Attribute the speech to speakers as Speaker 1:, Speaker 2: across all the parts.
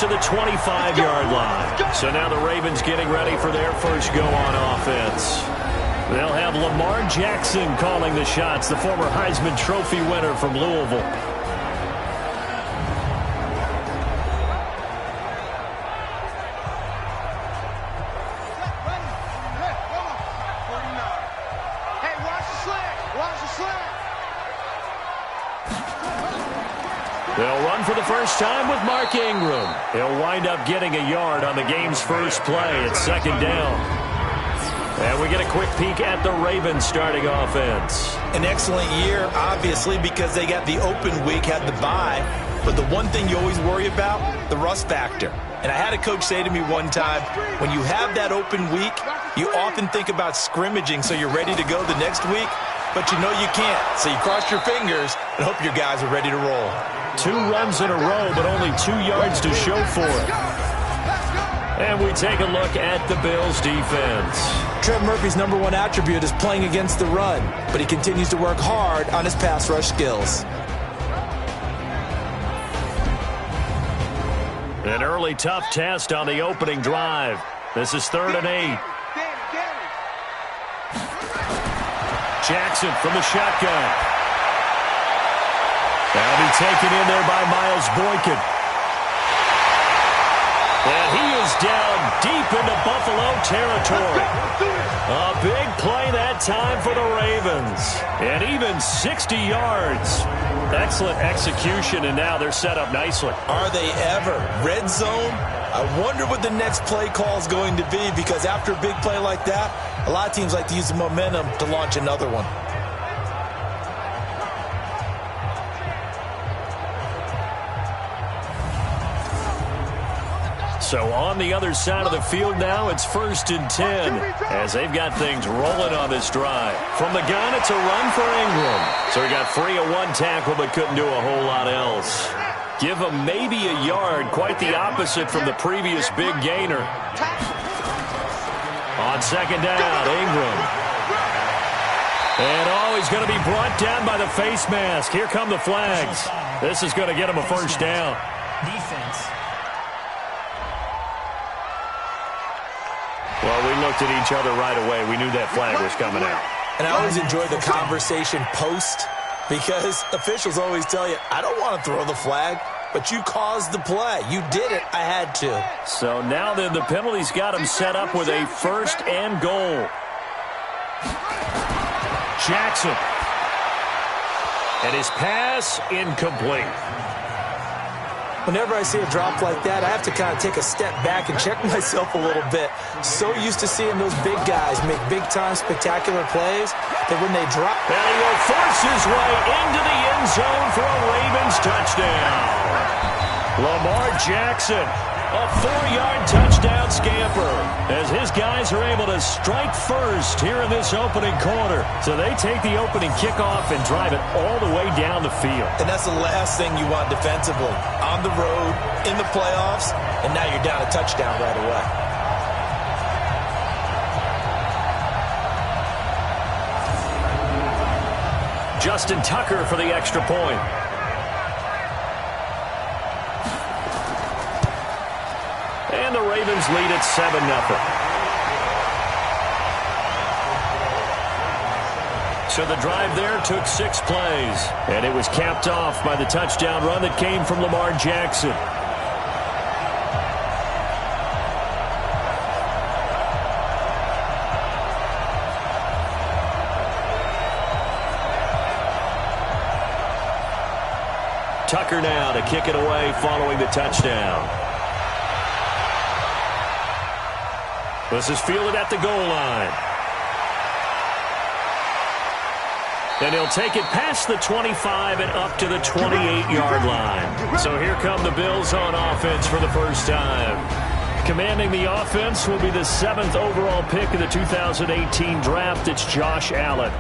Speaker 1: to the 25-yard line. So now the Ravens getting ready for their first go on offense. They'll have Lamar Jackson calling the shots, the former Heisman Trophy winner from Louisville. They'll run for the first time with Mark Ingram. He'll wind up getting a yard on the game's first play at second down. And we get a quick peek at the Ravens starting offense.
Speaker 2: An excellent year, obviously, because they got the open week, had the bye. But the one thing you always worry about, the rust factor. And I had a coach say to me one time, when you have that open week, you often think about scrimmaging so you're ready to go the next week. But you know you can't. So you cross your fingers and hope your guys are ready to roll.
Speaker 1: 2 runs in a row, but only 2 yards to show for it. And we take a look at the Bills' defense.
Speaker 3: Trent Murphy's #1 attribute is playing against the run, but he continues to work hard on his pass rush skills.
Speaker 1: An early tough test on the opening drive. This is 3rd and 8. Jackson from the shotgun. That'll be taken in there by Miles Boykin. And he is down deep into Buffalo territory. A big play that time for the Ravens. And even 60 yards. Excellent execution, and now they're set up nicely.
Speaker 2: Are they ever? Red zone? I wonder what the next play call is going to be, because after a big play like that, a lot of teams like to use the momentum to launch another one.
Speaker 1: So on the other side of the field now, it's 1st and 10 as they've got things rolling on this drive. From the gun, it's a run for Ingram. So he got free of 1 tackle but couldn't do a whole lot else. Give him maybe a yard, quite the opposite from the previous big gainer. On second down, Ingram. And he's going to be brought down by the face mask. Here come the flags. This is going to get him a first down.
Speaker 4: Defense.
Speaker 1: Well, we looked at each other right away. We knew that flag was coming out.
Speaker 2: And I always enjoy the conversation post, because officials always tell you, I don't want to throw the flag, but you caused the play. You did it. I had to.
Speaker 1: So now then the penalty's got him set up with a 1st and goal. Jackson. And his pass incomplete.
Speaker 3: Whenever I see a drop like that, I have to kind of take a step back and check myself a little bit. So used to seeing those big guys make big-time spectacular plays that when they drop...
Speaker 1: And he will force his way into the end zone for a Ravens touchdown. Lamar Jackson, a 4-yard touchdown scamper, as his guys are able to strike first here in this opening quarter. So they take the opening kickoff and drive it all the way down the field.
Speaker 2: And that's the last thing you want defensively. On the road, in the playoffs, and now you're down a touchdown right away.
Speaker 1: Justin Tucker for the extra point. And the Ravens lead at 7-0. So the drive there took 6 plays, and it was capped off by the touchdown run that came from Lamar Jackson. Tucker now to kick it away following the touchdown. This is fielded at the goal line. And he'll take it past the 25 and up to the 28-yard line. So here come the Bills on offense for the first time. Commanding the offense will be the 7th overall pick of the 2018 draft. It's Josh Allen.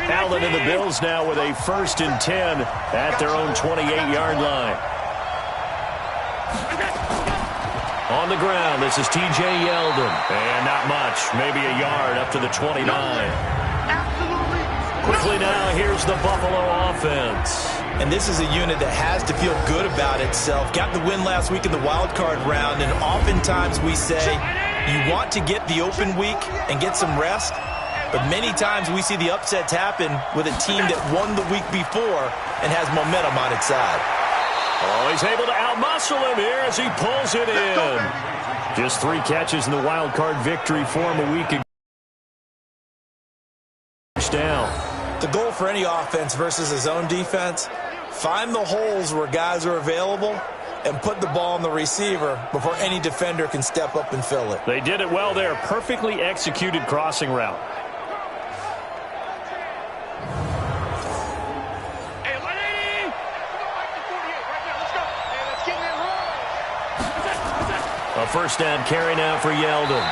Speaker 1: Allen and the Bills now with a 1st and 10 at their own 28-yard line. On the ground, this is T.J. Yeldon. And not much, maybe a yard up to the 29. Quickly now, here's the Buffalo offense.
Speaker 2: And this is a unit that has to feel good about itself. Got the win last week in the wild card round, and oftentimes we say you want to get the open week and get some rest, but many times we see the upsets happen with a team that won the week before and has momentum on its side.
Speaker 1: Oh, he's able to outmuscle him here as he pulls it in. Just 3 catches in the wild card victory for him a week ago. Down.
Speaker 3: The goal for any offense versus his own defense, find the holes where guys are available and put the ball on the receiver before any defender can step up and fill it.
Speaker 1: They did it well there. Perfectly executed crossing route. A first down carry now for Yeldon.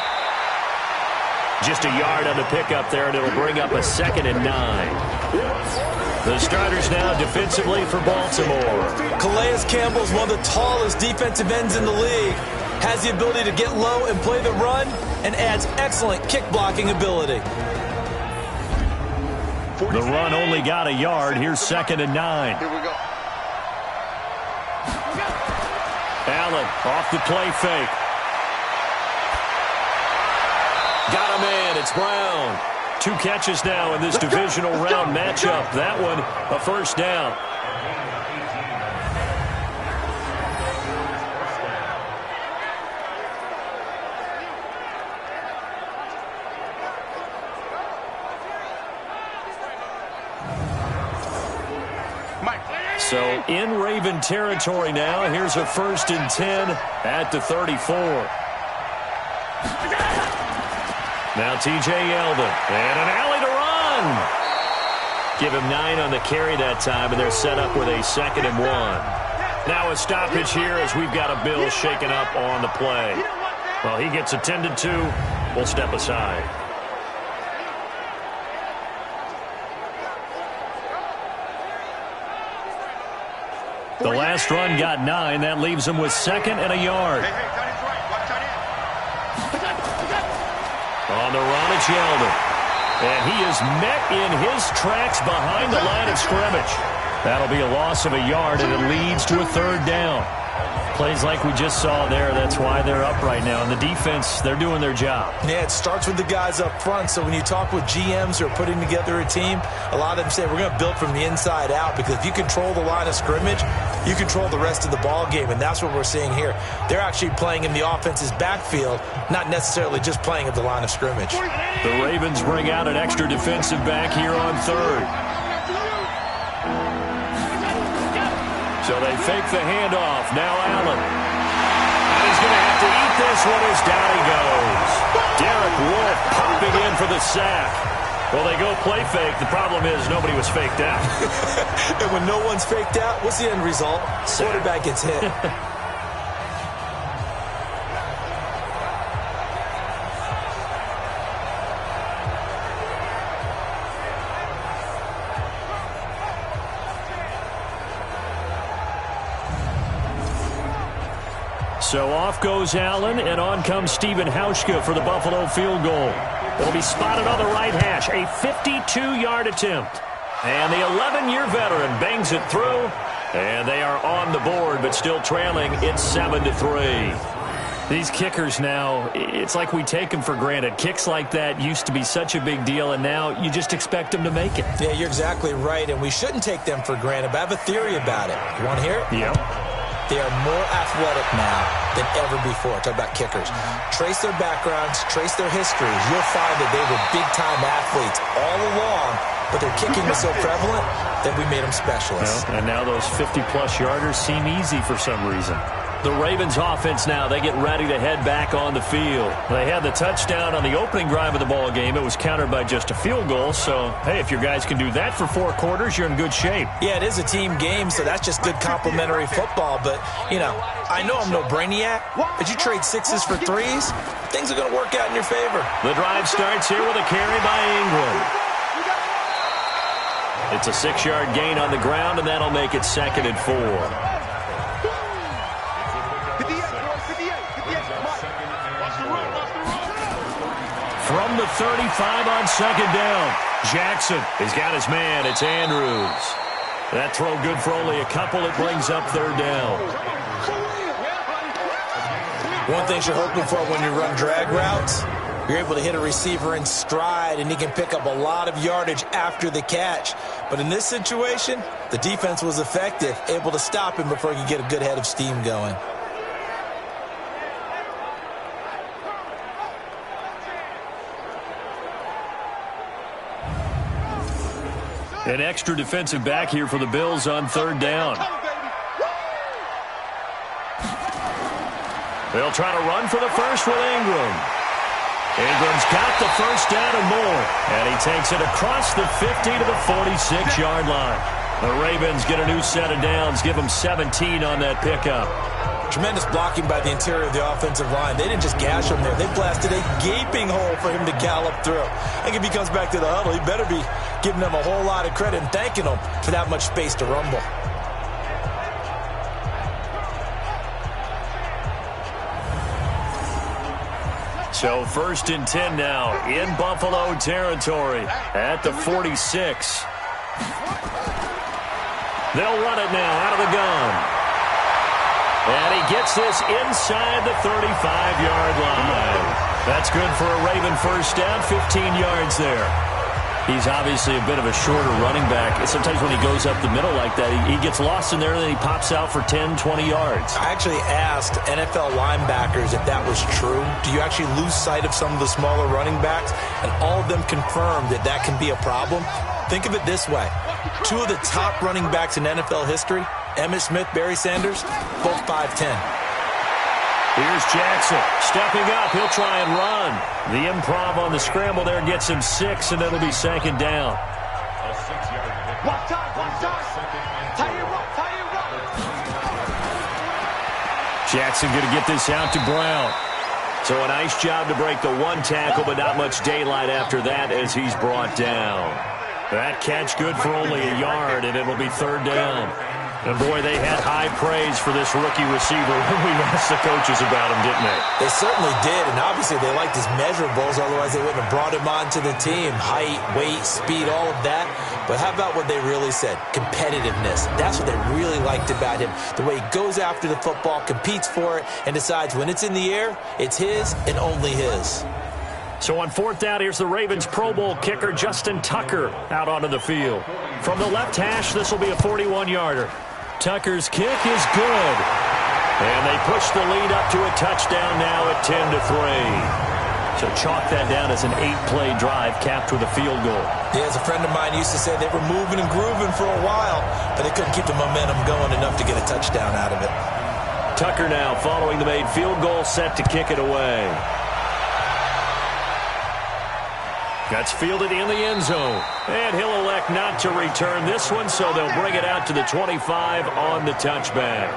Speaker 1: Just a yard on the pickup there, and it'll bring up a 2nd and 9. The starters now defensively for Baltimore.
Speaker 3: Calais Campbell's one of the tallest defensive ends in the league. Has the ability to get low and play the run, and adds excellent kick blocking ability.
Speaker 1: The run only got a yard. Here's 2nd and 9.
Speaker 4: Here we go.
Speaker 1: Allen off the play fake. Got a man. It's Brown. 2 catches now in this divisional round matchup. That one, a first down. So in Raven territory now. Here's a 1st and 10 at the 34. Now T.J. Yeldon, and an alley to run. Give him 9 on the carry that time, and they're set up with a 2nd and 1. Now a stoppage here as we've got a Bill shaken up on the play. Well, he gets attended to. We'll step aside. The last run got 9. That leaves him with 2nd and a yard. On the run, it's Yeldon. And he is met in his tracks behind the line of scrimmage. That'll be a loss of a yard, and it leads to a 3rd down. Plays like we just saw there. That's why they're up right now. And the defense, they're doing their job.
Speaker 3: Yeah, it starts with the guys up front. So when you talk with GMs who are putting together a team, a lot of them say we're going to build from the inside out, because if you control the line of scrimmage, you control the rest of the ball game, and that's what we're seeing here. They're actually playing in the offense's backfield, not necessarily just playing at the line of scrimmage.
Speaker 1: The Ravens bring out an extra defensive back here on 3rd. So they fake the handoff. Now Allen. And he's going to have to eat this one as down he goes. Derek Wolfe popping in for the sack. Well, they go play fake. The problem is nobody was faked out.
Speaker 3: And when no one's faked out, what's the end result? Quarterback gets hit.
Speaker 1: So off goes Allen, and on comes Stephen Hauschka for the Buffalo field goal. It'll be spotted on the right hash, a 52-yard attempt. And the 11-year veteran bangs it through, and they are on the board, but still trailing. It's 7-3. These kickers now, it's like we take them for granted. Kicks like that used to be such a big deal, and now you just expect them to make it.
Speaker 3: Yeah, you're exactly right, and we shouldn't take them for granted, but I have a theory about it. You want to hear it?
Speaker 1: Yep.
Speaker 3: They are more athletic now than ever before. Talk about kickers. Trace their backgrounds, trace their histories. You'll find that they were big-time athletes all along, but their kicking was so prevalent that we made them specialists.
Speaker 1: Well, and now those 50-plus yarders seem easy for some reason. The Ravens offense now, they get ready to head back on the field. They had the touchdown on the opening drive of the ball game. It was countered by just a field goal. So, hey, if your guys can do that for 4 quarters, you're in good shape.
Speaker 3: Yeah, it is a team game, so that's just good complimentary football. But, you know, I know I'm no brainiac, but you trade 6s for 3s, things are going to work out in your favor.
Speaker 1: The drive starts here with a carry by Ingram. It's a 6-yard gain on the ground, and that'll make it 2nd and 4. from the 35 on second down. Jackson has got his man. It's Andrews. That throw good for only a couple. It brings up third down.
Speaker 3: One thing you're hoping for when you run drag routes, you're able to hit a receiver in stride, and he can pick up a lot of yardage after the catch. But in this situation, the defense was effective, able to stop him before he could get a good head of steam going.
Speaker 1: An extra defensive back here for the Bills on third down. They'll try to run for the first with Ingram. Ingram's got the first down and more. And he takes it across the 50 to the 46-yard line. The Ravens get a new set of downs, give them 17 on that pickup.
Speaker 3: Tremendous blocking by the interior of the offensive line. They didn't just gash him there. They blasted a gaping hole for him to gallop through. I think if he comes back to the huddle, he better be giving them a whole lot of credit and thanking them for that much space to rumble.
Speaker 1: So first and 10 now in Buffalo territory at the 46. They'll run it now out of the gun. And he gets this inside the 35-yard line. That's good for a Raven first down, 15 yards there. He's obviously a bit of a shorter running back. Sometimes when he goes up the middle like that, he gets lost in there and then he pops out for 10, 20 yards.
Speaker 3: I actually asked NFL linebackers if that was true. Do you actually lose sight of some of the smaller running backs? And all of them confirmed that that can be a problem. Think of it this way. Two of the top running backs in NFL history, Emmitt Smith, Barry Sanders, both 5'10".
Speaker 1: Here's Jackson stepping up. He'll try and run. The improv on the scramble there gets him 6, and it'll be second down. Jackson going to get this out to Brown. So a nice job to break the one tackle, but not much daylight after that as he's brought down. That catch good for only a yard, and it'll be third down. And, boy, they had high praise for this rookie receiver when we asked the coaches about him, didn't they?
Speaker 3: They certainly did, and obviously they liked his measurables, otherwise they wouldn't have brought him onto the team. Height, weight, speed, all of that. But how about what they really said? Competitiveness. That's what they really liked about him. The way he goes after the football, competes for it, and decides when it's in the air, it's his and only his.
Speaker 1: So on fourth down, here's the Ravens Pro Bowl kicker, Justin Tucker, out onto the field. From the left hash, this will be a 41-yarder. Tucker's kick is good. And they push the lead up to a touchdown now at 10-3. So chalk that down as an 8-play drive capped with a field goal.
Speaker 3: Yeah, as a friend of mine used to say, they were moving and grooving for a while, but they couldn't keep the momentum going enough to get a touchdown out of it.
Speaker 1: Tucker now following the made field goal, set to kick it away. That's fielded in the end zone. And he'll elect not to return this one, so they'll bring it out to the 25 on the touchback.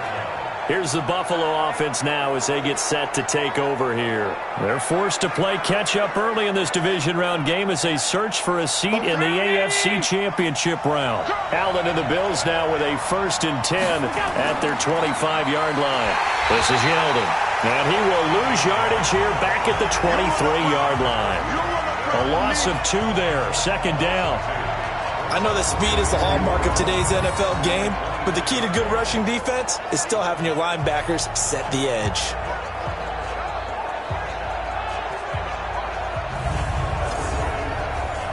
Speaker 1: Here's the Buffalo offense now as they get set to take over here. They're forced to play catch-up early in this division round game as they search for a seat in the AFC Championship round. Allen and the Bills now with a 1st and 10 at their 25-yard line. This is Yeldon. And he will lose yardage here back at the 23-yard line. A loss of 2 there, second down.
Speaker 3: I know that speed is the hallmark of today's NFL game, but the key to good rushing defense is still having your linebackers set the edge.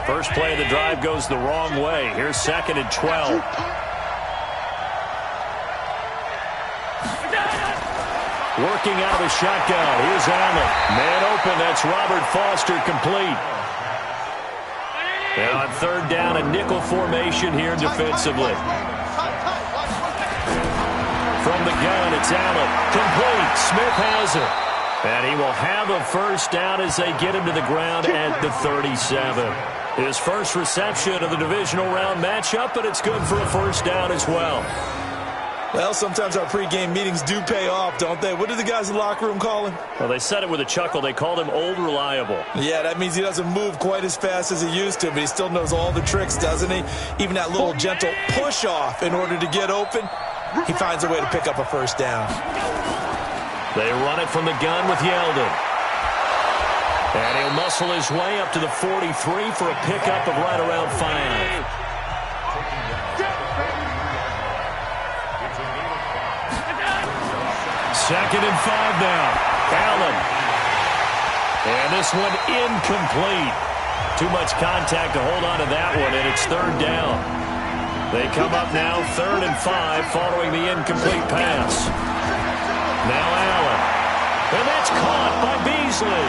Speaker 1: First play of the drive goes the wrong way. Here's 2nd and 12. Working out of a shotgun. Here's Allen. Man open. That's Robert Foster complete. And on third down, a nickel formation here defensively. From the gun, it's Allen. Complete. Smith has it. And he will have a first down as they get him to the ground at the 37. His first reception of the divisional round matchup, but it's good for a first down as well.
Speaker 3: Well, sometimes our pregame meetings do pay off, don't they? What do the guys in the locker room call him?
Speaker 1: Well, they said it with a chuckle. They called him Old Reliable.
Speaker 3: Yeah, that means he doesn't move quite as fast as he used to, but he still knows all the tricks, doesn't he? Even that little gentle push-off in order to get open, he finds a way to pick up a first down.
Speaker 1: They run it from the gun with Yeldon. And he'll muscle his way up to the 43 for a pickup of right around 5. Second and 5 now. Allen. And this one incomplete. Too much contact to hold on to that one, and it's third down. They come up now, 3rd and 5, following the incomplete pass. Now Allen. And that's caught by Beasley.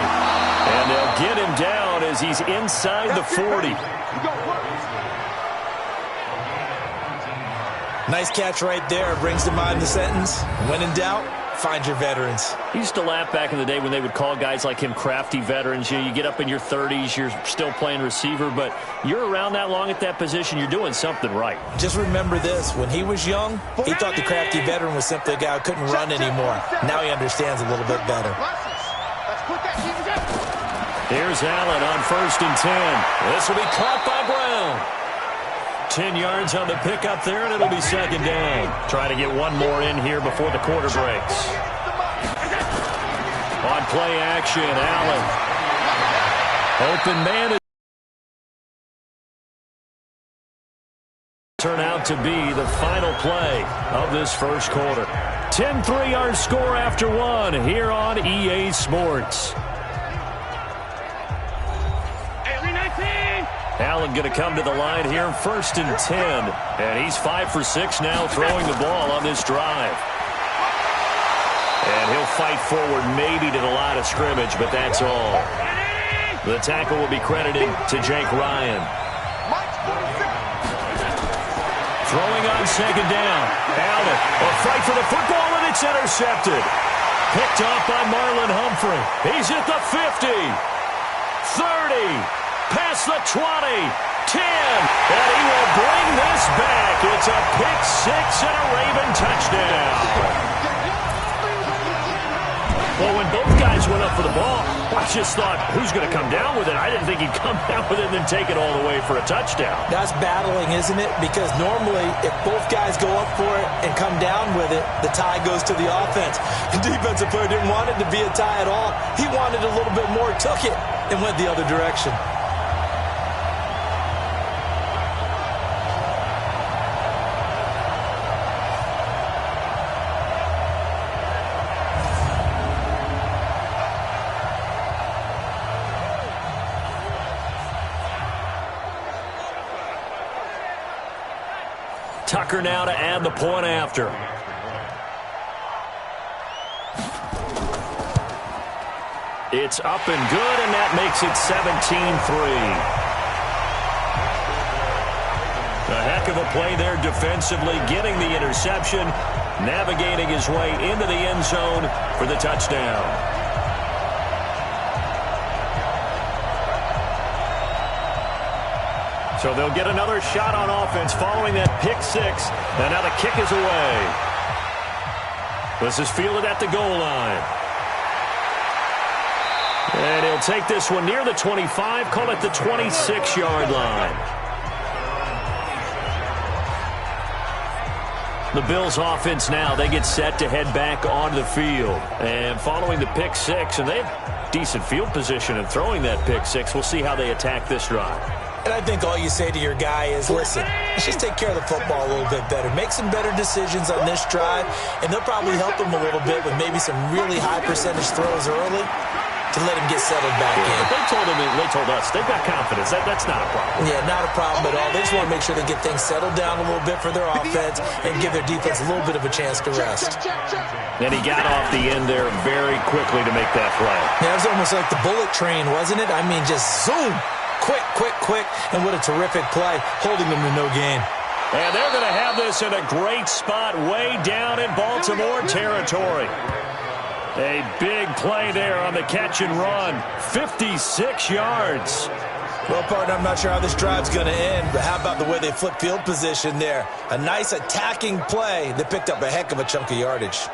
Speaker 1: And they'll get him down as he's inside the 40.
Speaker 3: Nice catch right there. Brings to mind the sentence, when in doubt, find your veterans.
Speaker 1: He used to laugh back in the day when they would call guys like him crafty veterans. You get up in your 30s, you're still playing receiver, but you're around that long at that position, you're doing something right.
Speaker 3: Just remember this. When he was young, he thought the crafty veteran was simply a guy who couldn't run anymore. Now he understands a little bit better.
Speaker 1: Here's Allen on 1st and 10. This will be caught by Brown. 10 yards on the pickup there, and it'll be 2nd down. Try to get one more in here before the quarter breaks. On play action, Allen. Open man. Turn out to be the final play of this first quarter. 10-3 our score after one here on EA Sports. Allen going to come to the line here, 1st and 10. And he's 5 for 6 now throwing the ball on this drive. And he'll fight forward maybe to the line of scrimmage, but that's all. The tackle will be credited to Jake Ryan. Throwing on 2nd down. Allen, a fight for the football, and it's intercepted. Picked off by Marlon Humphrey. He's at the 50. 30. Past the 20, 10, and he will bring this back. It's a pick 6 and a Raven touchdown. Well, when both guys went up for the ball, I just thought, who's going to come down with it? I didn't think he'd come down with it and then take it all the way for a touchdown.
Speaker 3: That's battling, isn't it? Because normally, if both guys go up for it and come down with it, the tie goes to the offense. The defensive player didn't want it to be a tie at all. He wanted a little bit more, took it, and went the other direction.
Speaker 1: Tucker now to add the point after. It's up and good, and that makes it 17-3. A heck of a play there defensively, getting the interception, navigating his way into the end zone for the touchdown. So they'll get another shot on offense following that pick 6. And now the kick is away. This is fielded at the goal line. And he'll take this one near the 25, call it the 26-yard line. The Bills offense now, they get set to head back onto the field. And following the pick 6, and they have decent field position in throwing that pick 6. We'll see how they attack this drive.
Speaker 3: And I think all you say to your guy is, listen, let's just take care of the football a little bit better. Make some better decisions on this drive, and they'll probably help him a little bit with maybe some really high percentage throws early to let him get settled back in.
Speaker 1: But they told us, they've got confidence. That's not a problem.
Speaker 3: Yeah, not a problem at all. They just want to make sure they get things settled down a little bit for their offense and give their defense a little bit of a chance to rest.
Speaker 1: And he got off the end there very quickly to make that play.
Speaker 3: Yeah, it was almost like the bullet train, wasn't it? I mean, just zoom. Quick, and what a terrific play, holding them to no gain.
Speaker 1: And they're going to have this in a great spot way down in Baltimore territory. A big play there on the catch and run, 56 yards.
Speaker 3: Well, partner, I'm not sure how this drive's going to end, but how about the way they flip field position there? A nice attacking play that picked up a heck of a chunk of yardage.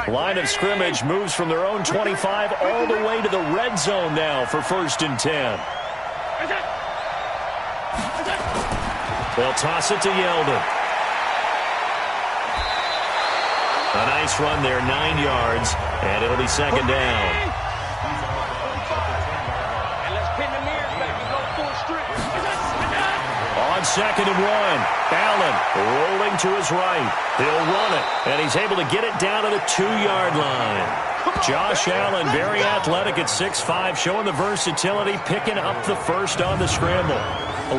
Speaker 1: Line of scrimmage moves from their own 25 all the way to the red zone now for 1st and 10. They'll toss it to Yeldon. A nice run there, 9 yards, and it'll be 2nd down. On 2nd and 1, Allen rolling to his right. He'll run it, and he's able to get it down to the 2-yard line. Josh Allen, very athletic at 6'5", showing the versatility, picking up the first on the scramble.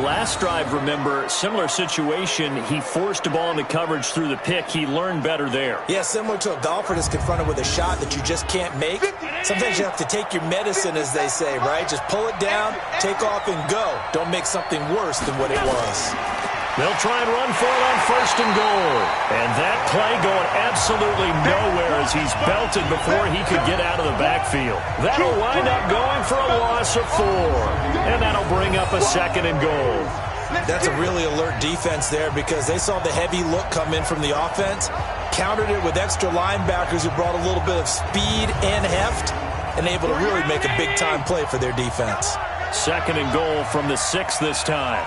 Speaker 1: Last drive, remember, similar situation. He forced a ball into coverage through the pick. He learned better there.
Speaker 3: Yeah, similar to a golfer that's confronted with a shot that you just can't make. Sometimes you have to take your medicine, as they say, right? Just pull it down, take off, and go. Don't make something worse than what it was.
Speaker 1: They'll try and run for it on 1st and goal. And that play going absolutely nowhere as he's belted before he could get out of the backfield. That'll wind up going for a loss of 4. And that'll bring up a 2nd and goal.
Speaker 3: That's a really alert defense there because they saw the heavy look come in from the offense, countered it with extra linebackers who brought a little bit of speed and heft, and able to really make a big-time play for their defense.
Speaker 1: 2nd and goal from the 6 this time.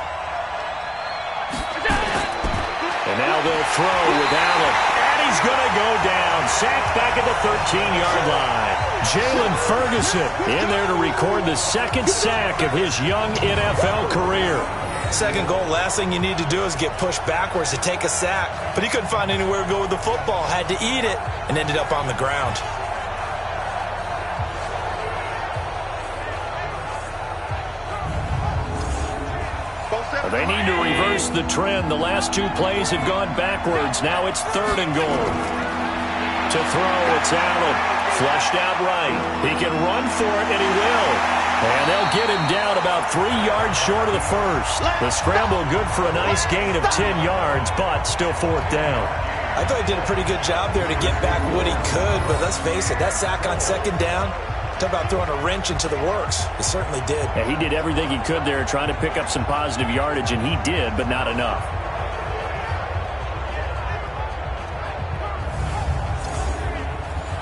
Speaker 1: And now they'll throw with Allen. And he's going to go down. Sacked back at the 13-yard line. Jalen Ferguson in there to record the 2nd sack of his young NFL career.
Speaker 3: 2nd goal, last thing you need to do is get pushed backwards to take a sack. But he couldn't find anywhere to go with the football. Had to eat it and ended up on the ground.
Speaker 1: They need to reverse the trend. The last 2 plays have gone backwards. Now it's 3rd and goal. To throw, it's Allen. Flushed out right. He can run for it, and he will. And they'll get him down about 3 yards short of the first. The scramble good for a nice gain of 10 yards, but still 4th down.
Speaker 3: I thought he did a pretty good job there to get back what he could, but let's face it, that sack on 2nd down, talk about throwing a wrench into the works. He certainly did.
Speaker 1: Yeah, he did everything he could there trying to pick up some positive yardage, and he did, but not enough.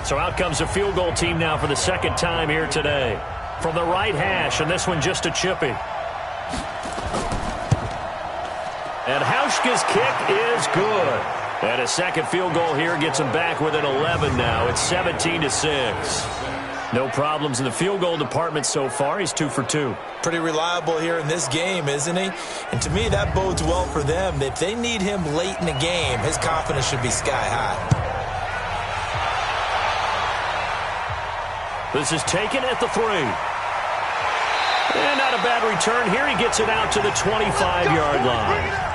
Speaker 1: So out comes the field goal team now for the 2nd time here today. From the right hash, and this one just a chippy. And Hauschka's kick is good. And a 2nd field goal here gets him back within 11 now. It's 17-6. No problems in the field goal department so far. He's 2 for 2.
Speaker 3: Pretty reliable here in this game, isn't he? And to me, that bodes well for them. If they need him late in the game, his confidence should be sky high.
Speaker 1: This is taken at the 3. And not a bad return here. He gets it out to the 25-yard line.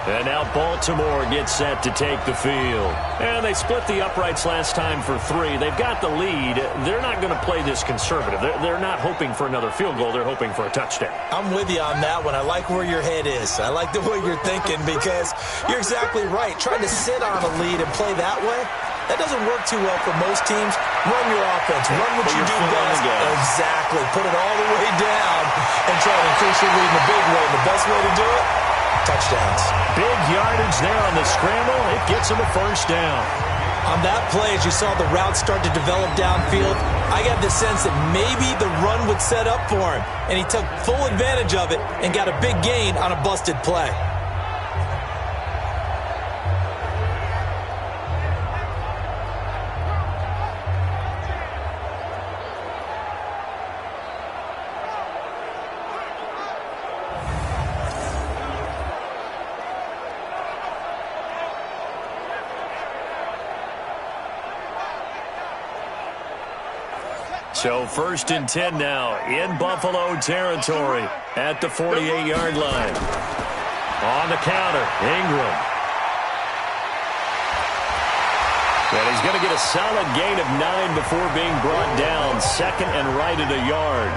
Speaker 1: And now Baltimore gets set to take the field. And they split the uprights last time for 3. They've got the lead. They're not going to play this conservative. They're not hoping for another field goal. They're hoping for a touchdown.
Speaker 3: I'm with you on that one. I like where your head is. I like the way you're thinking because you're exactly right. Trying to sit on a lead and play that way, that doesn't work too well for most teams. Run your offense. Run what you do best. Exactly. Put it all the way down and try to increase your lead in a big way. The best way to do it, touchdowns.
Speaker 1: Big yardage there on the scramble. It gets him a 1st down.
Speaker 3: On that play, as you saw the route start to develop downfield, I got the sense that maybe the run would set up for him. And he took full advantage of it and got a big gain on a busted play.
Speaker 1: So 1st and 10 now in Buffalo territory at the 48-yard line. On the counter, Ingram. And he's going to get a solid gain of 9 before being brought down. 2nd and right at a yard.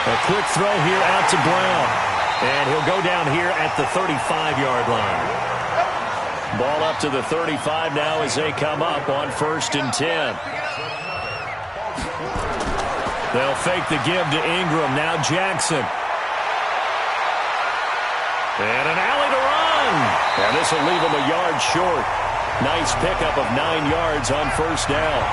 Speaker 1: A quick throw here out to Brown. And he'll go down here at the 35-yard line. Ball up to the 35 now as they come up on 1st and 10. They'll fake the give to Ingram. Now Jackson. And an alley to run. And this will leave him a yard short. Nice pickup of 9 yards on first down.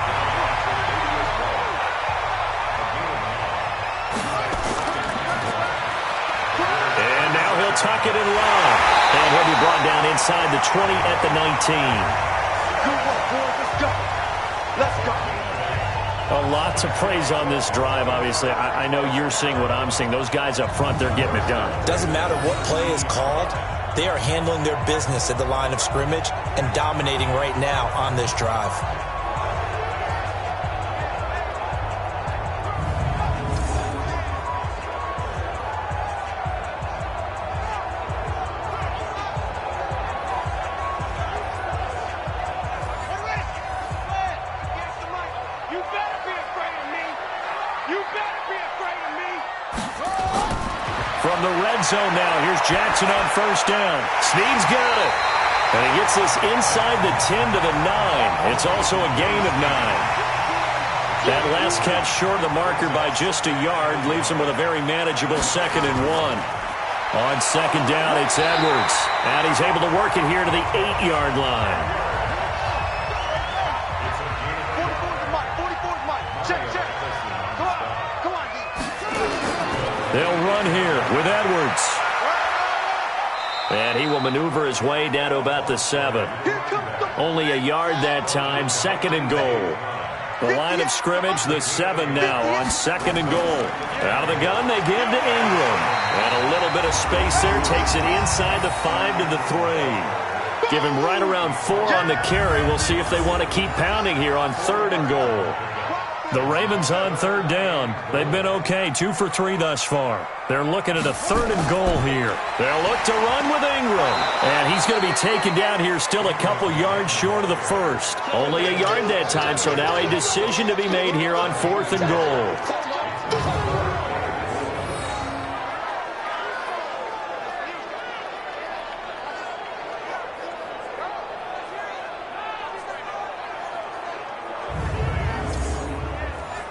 Speaker 1: And now he'll tuck it and run. And he'll be brought down inside the 20 at the 19.
Speaker 4: Good work, boys. Let's go. Let's go.
Speaker 1: A lot to praise on this drive, obviously. I know you're seeing what I'm seeing. Those guys up front, they're getting it done.
Speaker 3: Doesn't matter what play is called. They are handling their business at the line of scrimmage and dominating right now on this drive.
Speaker 1: From the red zone now, here's Jackson on first down. Snead's got it. And he gets this inside the 10 to the 9. It's also a gain of 9. That last catch short of the marker by just a yard leaves him with a very manageable 2nd and 1. On second down, it's Edwards. And he's able to work it here to the 8-yard line.
Speaker 4: 44's Mike. 44's Mike. Check. Come on, D.
Speaker 1: They'll run here with Edwards. And he will maneuver his way down to about the 7. Only a yard that time, 2nd and goal. The line of scrimmage, the 7 now on 2nd and goal. Out of the gun, they give to Ingram. And a little bit of space there, takes it inside the 5 to the 3. Give him right around 4 on the carry. We'll see if they want to keep pounding here on 3rd and goal. The Ravens on 3rd down. They've been okay, 2 for 3 thus far. They're looking at a 3rd and goal here. They'll look to run with Ingram. And he's going to be taken down here still a couple yards short of the 1st. Only a yard that time, so now a decision to be made here on 4th and goal.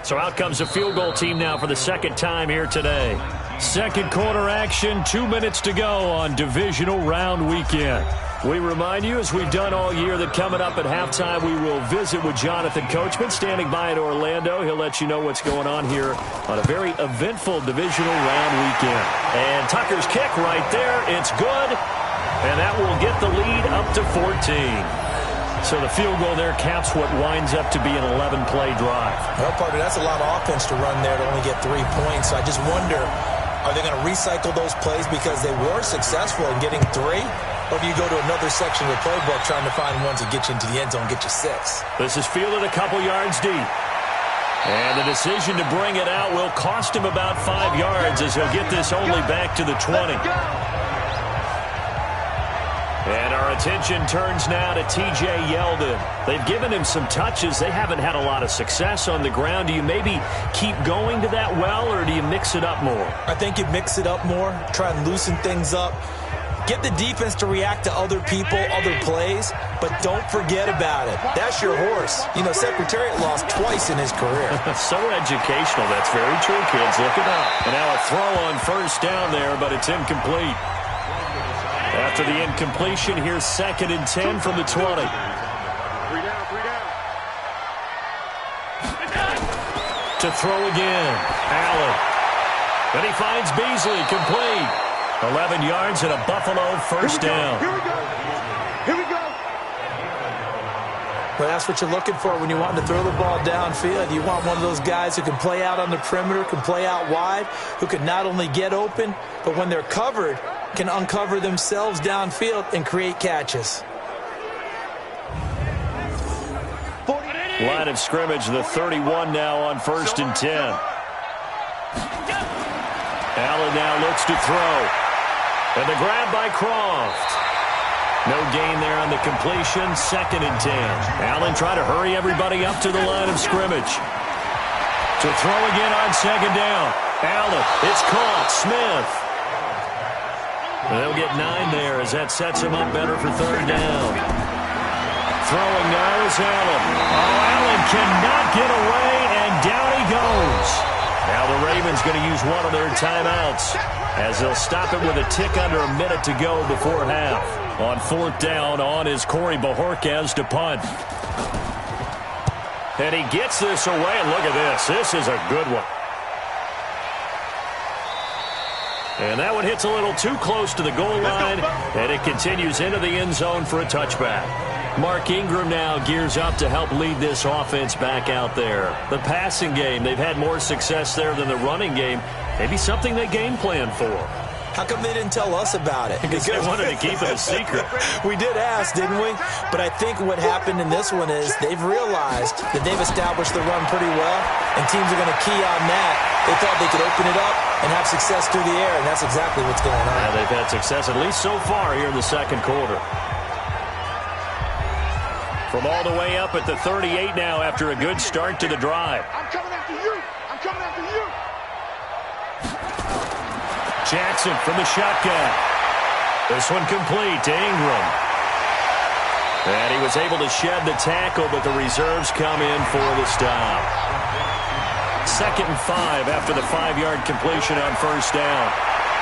Speaker 1: So out comes the field goal team now for the 2nd time here today. 2nd quarter action, 2 minutes to go on Divisional Round Weekend. We remind you, as we've done all year, that coming up at halftime, we will visit with Jonathan Coachman, standing by in Orlando. He'll let you know what's going on here on a very eventful Divisional Round Weekend. And Tucker's kick right there. It's good. And that will get the lead up to 14. So the field goal there caps what winds up to be an 11-play drive.
Speaker 3: Well, partner, that's a lot of offense to run there to only get 3 points. So I just wonder, are they going to recycle those plays because they were successful in getting 3? Or do you go to another section of the playbook trying to find ones that get you into the end zone, get you 6?
Speaker 1: This is fielded a couple yards deep. And the decision to bring it out will cost him about 5 yards as he'll get this only back to the 20. And our attention turns now to T.J. Yeldon. They've given him some touches. They haven't had a lot of success on the ground. Do you maybe keep going to that well, or do you mix it up more?
Speaker 3: I think you mix it up more, try and loosen things up. Get the defense to react to other people, other plays, but don't forget about it. That's your horse. You know, Secretariat lost twice in his career.
Speaker 1: So educational. That's very true, kids. Look it up. And now a throw on first down there, but it's incomplete. After the incompletion, here's 2nd and 10 from the 20.
Speaker 4: 3 down.
Speaker 1: To throw again, Allen. Then he finds Beasley, complete. 11 yards and a Buffalo first down.
Speaker 4: Here we go.
Speaker 3: Well, that's what you're looking for when you want to throw the ball downfield. You want one of those guys who can play out on the perimeter, can play out wide, who can not only get open, but when they're covered, can uncover themselves downfield and create catches.
Speaker 1: Line of scrimmage, the 31 now on 1st and 10. Allen now looks to throw. And the grab by Croft. No gain there on the completion, 2nd and 10. Allen trying to hurry everybody up to the line of scrimmage. To throw again on 2nd down. Allen, it's caught. Smith. They'll get 9 there as that sets him up better for 3rd down. Throwing now is Allen. Oh, Allen cannot get away, and down he goes. Now the Ravens Ravens going to use one of their timeouts, as they'll stop it with a tick under a minute to go before half. On 4th down, on is Corey Bojorquez to punt. And he gets this away, and look at this. This is a good one. And that one hits a little too close to the goal line, and it continues into the end zone for a touchback. Mark Ingram now gears up to help lead this offense back out there. The passing game, they've had more success there than the running game. Maybe something they game plan for.
Speaker 3: How come they didn't tell us about it?
Speaker 1: Because they wanted to keep it a secret.
Speaker 3: We did ask, didn't we? But I think what happened in this one is they've realized that they've established the run pretty well, and teams are going to key on that. They thought they could open it up and have success through the air, and that's exactly what's going on.
Speaker 1: Yeah, they've had success, at least so far, here in the second quarter. From all the way up at the 38 now after a good start to the drive.
Speaker 4: I'm coming after you. I'm coming after you.
Speaker 1: Jackson from the shotgun. This one complete to Ingram. And he was able to shed the tackle, but the reserves come in for the stop. 2nd and 5 after the 5-yard completion on 1st down.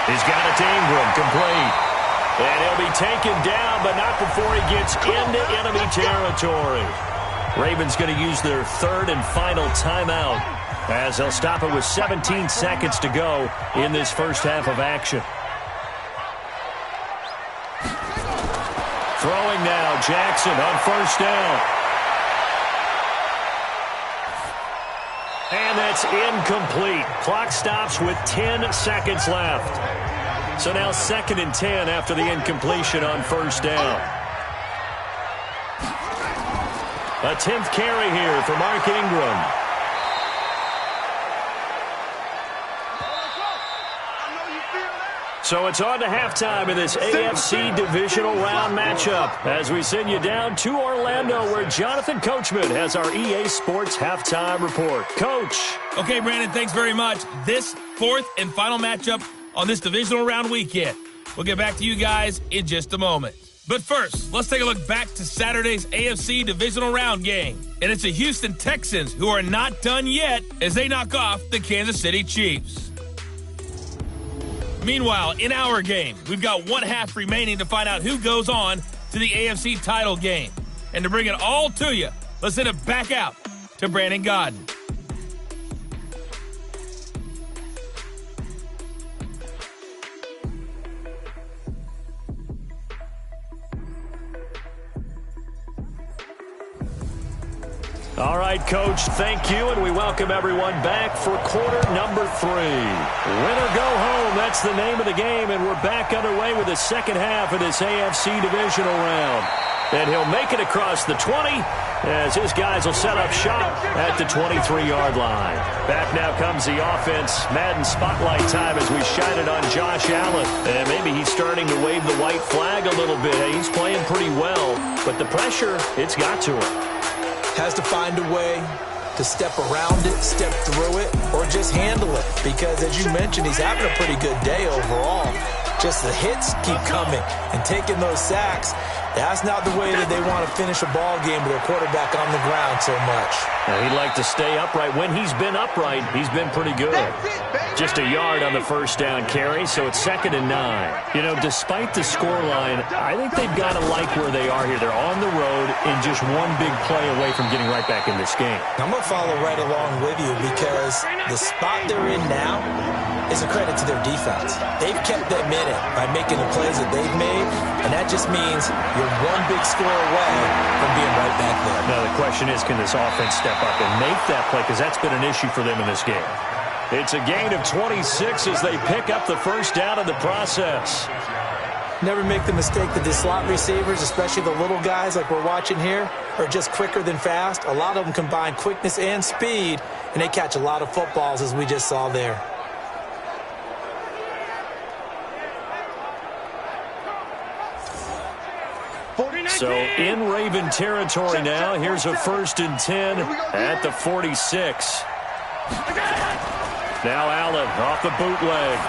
Speaker 1: He's got it to Ingram, complete. And he'll be taken down, but not before he gets into enemy territory. Ravens going to use their 3rd and final timeout, as they'll stop it with 17 seconds to go in this first half of action. Throwing now, Jackson on 1st down. And that's incomplete. Clock stops with 10 seconds left. So now 2nd and 10 after the incompletion on 1st down. A 10th carry here for Mark Ingram. So it's on to halftime in this AFC Divisional Round matchup as we send you down to Orlando, where Jonathan Coachman has our EA Sports Halftime Report. Coach.
Speaker 5: Okay, Brandon, thanks very much. This 4th and final matchup on this Divisional Round weekend. We'll get back to you guys in just a moment. But first, let's take a look back to Saturday's AFC Divisional Round game. And it's the Houston Texans who are not done yet as they knock off the Kansas City Chiefs. Meanwhile, in our game, we've got 1 half remaining to find out who goes on to the AFC title game. And to bring it all to you, let's send it back out to Brandon Godden.
Speaker 1: All right, Coach, thank you, and we welcome everyone back for quarter number 3. Win or go home, that's the name of the game, and we're back underway with the second half of this AFC Divisional Round. And he'll make it across the 20 as his guys will set up shop at the 23-yard line. Back now comes the offense. Madden Spotlight time as we shine it on Josh Allen. And maybe he's starting to wave the white flag a little bit. Hey, he's playing pretty well, but the pressure, it's got to him.
Speaker 3: Has to find a way to step around it, step through it, or just handle it. Because, as you mentioned, he's having a pretty good day overall. Just the hits keep coming and taking those sacks. That's not the way that they want to finish a ball game with their quarterback on the ground so much.
Speaker 1: Now, he'd like to stay upright. When he's been upright, he's been pretty good. Just a yard on the first down carry, so it's 2nd and 9. You know, despite the scoreline, I think they've got to like where they are here. They're on the road and just one big play away from getting right back in this game.
Speaker 3: I'm going to follow right along with you because the spot they're in now is a credit to their defense. They've kept them in it by making the plays that they've made, and that just means you're one big score away from being right back there.
Speaker 1: Now, the question is, can this offense step up and make that play? Because that's been an issue for them in this game. It's a gain of 26 as they pick up the first down in the process.
Speaker 3: Never make the mistake that the slot receivers, especially the little guys like we're watching here, are just quicker than fast. A lot of them combine quickness and speed, and they catch a lot of footballs, as we just saw there.
Speaker 1: So in Raven territory now. Here's a 1st and 10 at the 46. Now Allen off the bootleg.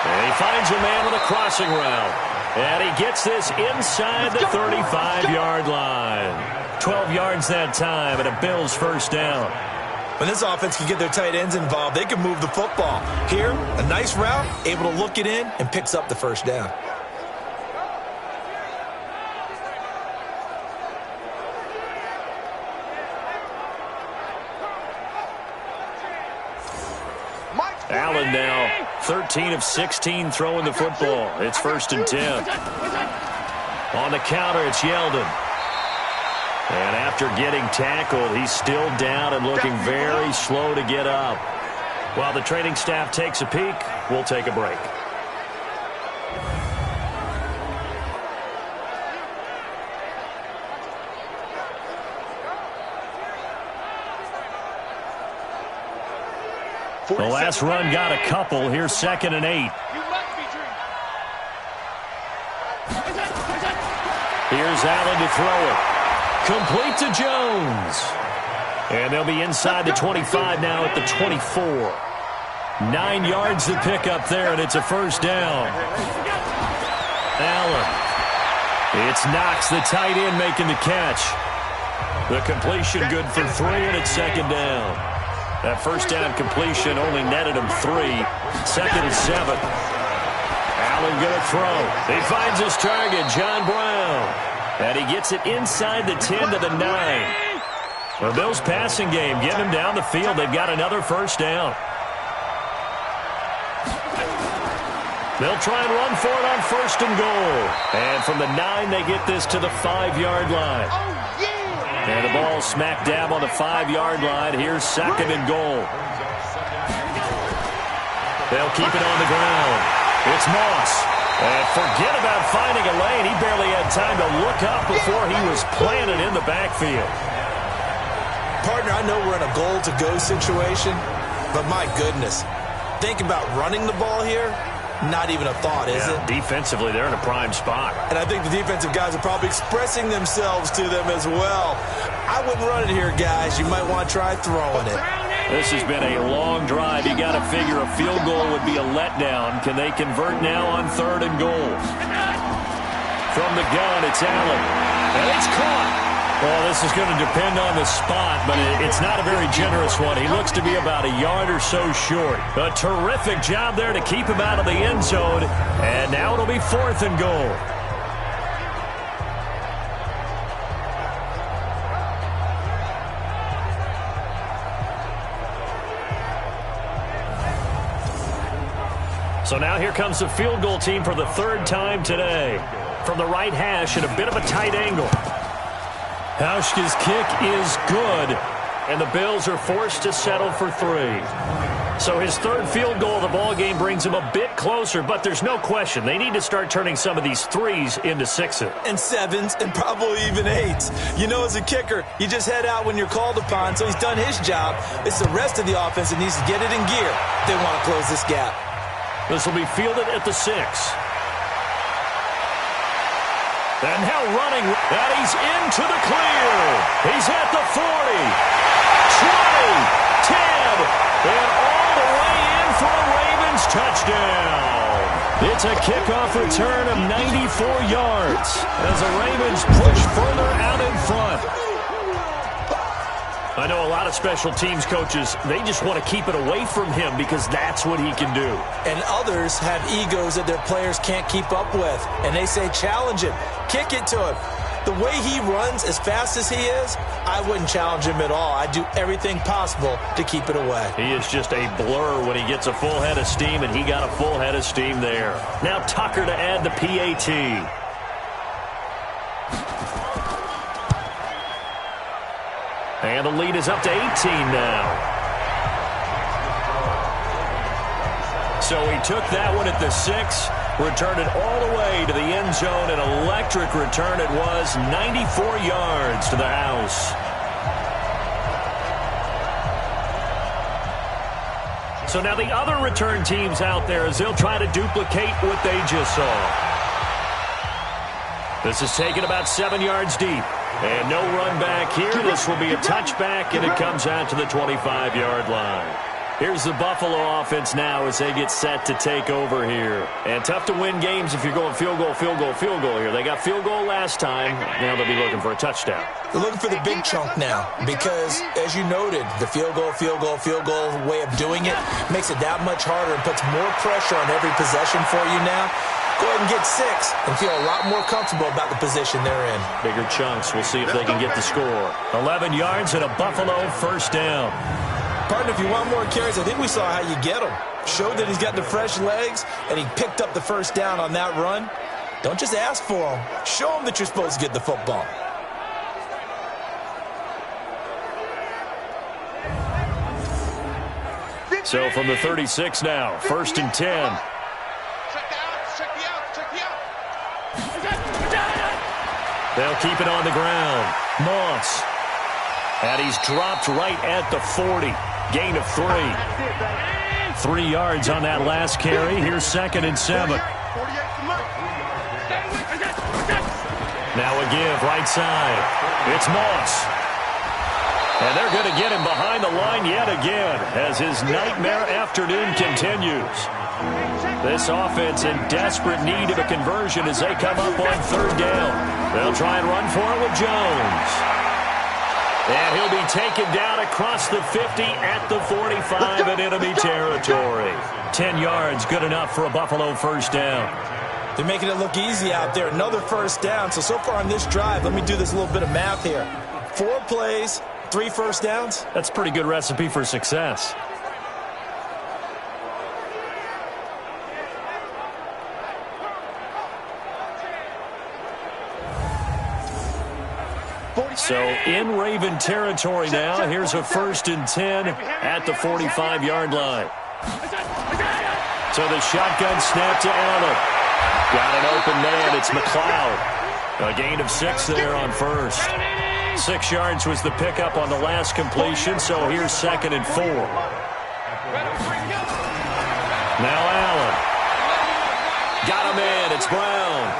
Speaker 1: And he finds a man with a crossing route. And he gets this inside the 35-yard line. 12 yards that time and a Bills first down.
Speaker 3: When this offense can get their tight ends involved, they can move the football. Here, a nice route, able to look it in, and picks up the first down.
Speaker 1: Allen now 13 of 16 throwing the football. It's 1st and 10. On the counter, it's Yeldon. And after getting tackled, he's still down and looking very slow to get up. While the training staff takes a peek, we'll take a break. The last run got a couple. Here's 2nd and 8. Here's Allen to throw it. Complete to Jones. And they'll be inside the 25 now at the 24. 9 yards to pick up there, and it's a first down. Allen. It's Knox, the tight end, making the catch. The completion good for 3, and it's 2nd down. That first down completion only netted him 3. 2nd and 7. Allen going to throw. He finds his target, John Brown. And he gets it inside the 10 to the 9. The Bills' passing game getting him down the field. They've got another first down. They'll try and run for it on 1st and goal. And from the 9, they get this to the 5-yard line. And the ball smack dab on the 5-yard line. Here's 2nd and goal. They'll keep it on the ground. It's Moss. And forget about finding a lane. He barely had time to look up before he was planted in the backfield.
Speaker 3: Partner, I know we're in a goal-to-go situation, but my goodness. Think about running the ball here. Not even a thought, is it?
Speaker 1: Defensively, they're in a prime spot.
Speaker 3: And I think the defensive guys are probably expressing themselves to them as well. I wouldn't run it here, guys. You might want to try throwing it.
Speaker 1: This has been a long drive. You got to figure a field goal would be a letdown. Can they convert now on 3rd and goal? From the gun, it's Allen. And it's caught. Well, this is going to depend on the spot, but it's not a very generous one. He looks to be about a yard or so short. A terrific job there to keep him out of the end zone. And now it'll be 4th and goal. So now here comes the field goal team for the 3rd time today. From the right hash at a bit of a tight angle. Hauschka's kick is good, and the Bills are forced to settle for 3. So his 3rd field goal of the ball game brings him a bit closer, but there's no question they need to start turning some of these 3s into 6s.
Speaker 3: And 7s, and probably even 8s. You know, as a kicker, you just head out when you're called upon, so he's done his job. It's the rest of the offense that needs to get it in gear if they want to close this gap.
Speaker 1: This will be fielded at the 6. And now running, and he's into the clear. He's at the 40, 20, 10, and all the way in for a Ravens touchdown. It's a kickoff return of 94 yards as the Ravens push further out in front. I know a lot of special teams coaches, they just want to keep it away from him because that's what he can do.
Speaker 3: And others have egos that their players can't keep up with. And they say, challenge him. Kick it to him. The way he runs as fast as he is, I wouldn't challenge him at all. I'd do everything possible to keep it away.
Speaker 1: He is just a blur when he gets a full head of steam, and he got a full head of steam there. Now Tucker to add the PAT. And the lead is up to 18 now. So he took that one at the 6, returned it all the way to the end zone. An electric return it was, 94 yards to the house. So now the other return teams out there as they'll try to duplicate what they just saw. This is taken about 7 yards deep. And no run back here. This will be a touchback, and it comes out to the 25-yard line. Here's the Buffalo offense now as they get set to take over here. And tough to win games if you're going field goal, field goal, field goal here. They got field goal last time. Now they'll be looking for a touchdown.
Speaker 3: They're looking for the big chunk now because, as you noted, the field goal way of doing it makes it that much harder and puts more pressure on every possession for you now. Go ahead and get 6 and feel a lot more comfortable about the position they're in.
Speaker 1: Bigger chunks. We'll see if they can get the score. 11 yards and a Buffalo first down.
Speaker 3: Partner, if you want more carries, I think we saw how you get him. Showed that he's got the fresh legs, and he picked up the first down on that run. Don't just ask for him. Show him that you're supposed to get the football.
Speaker 1: So from the 36 now, 1st and 10. They'll keep it on the ground. Moss. And he's dropped right at the 40. Gain of 3. 3 yards on that last carry. Here's 2nd and 7. Now a give right side. It's Moss. And they're going to get him behind the line yet again as his nightmare afternoon continues. This offense in desperate need of a conversion as they come up on 3rd down. They'll try and run for it with Jones. And he'll be taken down across the 50 at the 45 in enemy territory. 10 yards, good enough for a Buffalo first down.
Speaker 3: They're making it look easy out there. Another first down. So far on this drive, let me do this little bit of math here. 4 plays, 3 first downs.
Speaker 1: That's a pretty good recipe for success. So in Raven territory now, here's a 1st and 10 at the 45-yard line. So the shotgun snap to Allen. Got an open man. It's McLeod. A gain of 6 there on 1st. 6 yards was the pickup on the last completion, so here's 2nd and 4. Now Allen. Got a man. It's Brown.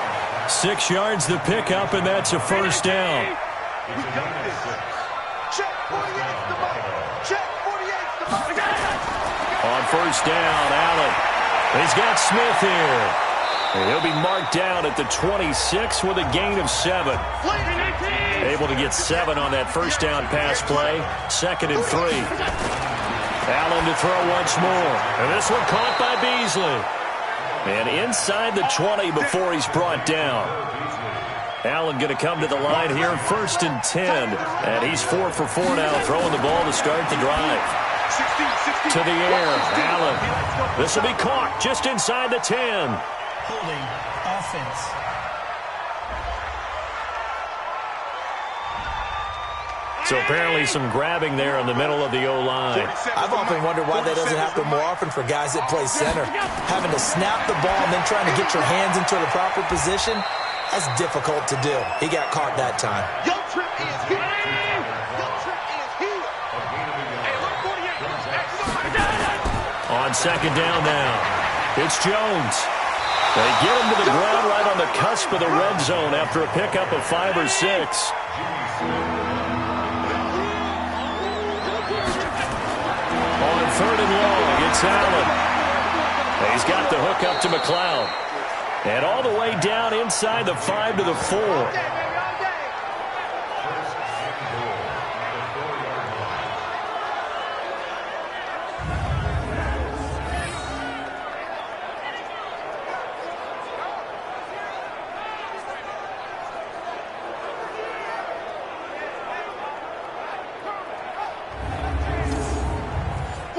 Speaker 1: 6 yards the pickup, and that's a first down.
Speaker 4: We got this. Check 48's the mark. Check 48's the mark.
Speaker 1: On first down, Allen. He's got Smith here. And he'll be marked down at the 26 with a gain of 7. Able to get 7 on that first down pass play. 2nd and 3. Allen to throw once more. And this one caught by Beasley. And inside the 20 before he's brought down. Allen going to come to the line here, 1st and 10. And he's 4 for 4 now, throwing the ball to start the drive. To the air, Allen. This will be caught just inside the 10.
Speaker 6: Holding offense.
Speaker 1: So apparently some grabbing there in the middle of the O-line.
Speaker 3: I've often wondered why that doesn't happen more often for guys that play center. Having to snap the ball and then trying to get your hands into the proper position, that's difficult to do. He got caught that time.
Speaker 4: Your trip is here. Your trip is here. Hey, look, 48.
Speaker 1: On 2nd down now, it's Jones. They get him to the ground right on the cusp of the red zone after a pickup of 5 or 6. On 3rd and long, it's Allen. He's got the hook up to McLeod. And all the way down inside the 5 to the 4.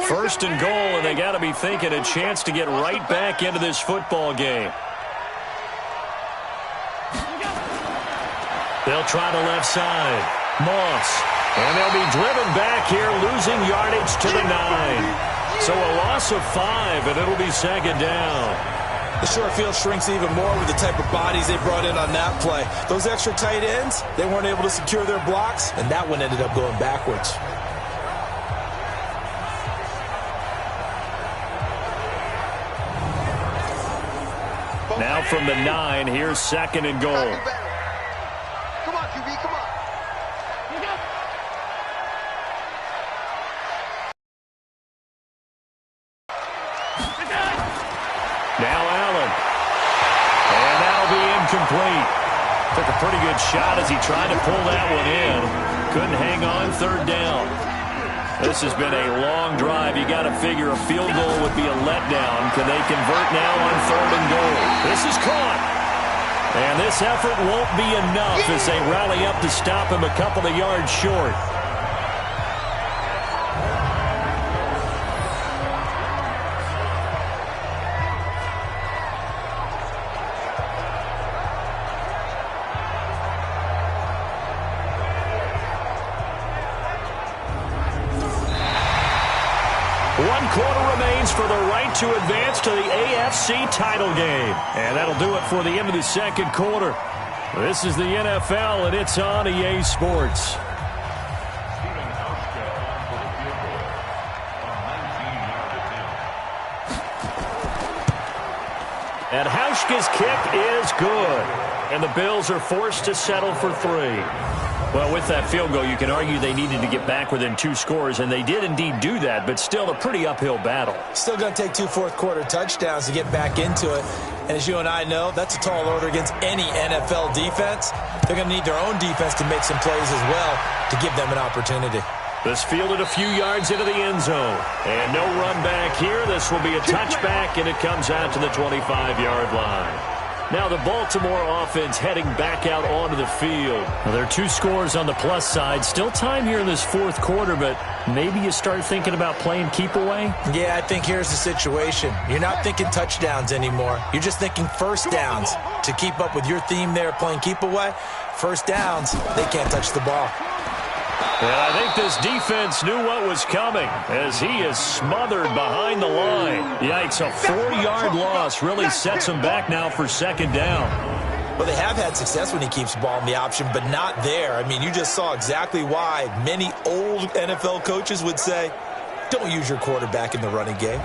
Speaker 1: First and goal, and they got to be thinking a chance to get right back into this football game. They'll try the left side. Moss. And they'll be driven back here, losing yardage to the 9. So a loss of 5, and it'll be 2nd down.
Speaker 3: The short field shrinks even more with the type of bodies they brought in on that play. Those extra tight ends, they weren't able to secure their blocks, and that one ended up going backwards.
Speaker 1: Now from the 9, here's 2nd and goal. Now Allen. And that'll be incomplete. Took a pretty good shot as he tried to pull that one in. Couldn't hang on third down. This has been a long drive. You got to figure a field goal would be a letdown. Can they convert now on third and goal? This is caught. And this effort won't be enough as they rally up to stop him a couple of yards short. One quarter remains for the right to advance to the AFC title game. And that'll do it for the end of the second quarter. This is the NFL, and it's on EA Sports. And Hauschka's kick is good. And the Bills are forced to settle for 3. Well, with that field goal, you can argue they needed to get back within 2 scores, and they did indeed do that, but still a pretty uphill battle.
Speaker 3: Still going to take 2 fourth-quarter touchdowns to get back into it. And as you and I know, that's a tall order against any NFL defense. They're going to need their own defense to make some plays as well to give them an opportunity.
Speaker 1: This fielded a few yards into the end zone. And no run back here. This will be a touchback, and it comes out to the 25-yard line. Now the Baltimore offense heading back out onto the field. Well, there are 2 scores on the plus side. Still time here in this fourth quarter, but maybe you start thinking about playing keep away?
Speaker 3: Yeah, I think here's the situation. You're not thinking touchdowns anymore. You're just thinking first downs. To keep up with your theme there, playing keep away, first downs, they can't touch the ball.
Speaker 1: And I think this defense knew what was coming as he is smothered behind the line. Yikes, a 4-yard loss really sets him back now for second down.
Speaker 3: Well, they have had success when he keeps the ball in the option, but not there. I mean, you just saw exactly why many old NFL coaches would say, don't use your quarterback in the running game.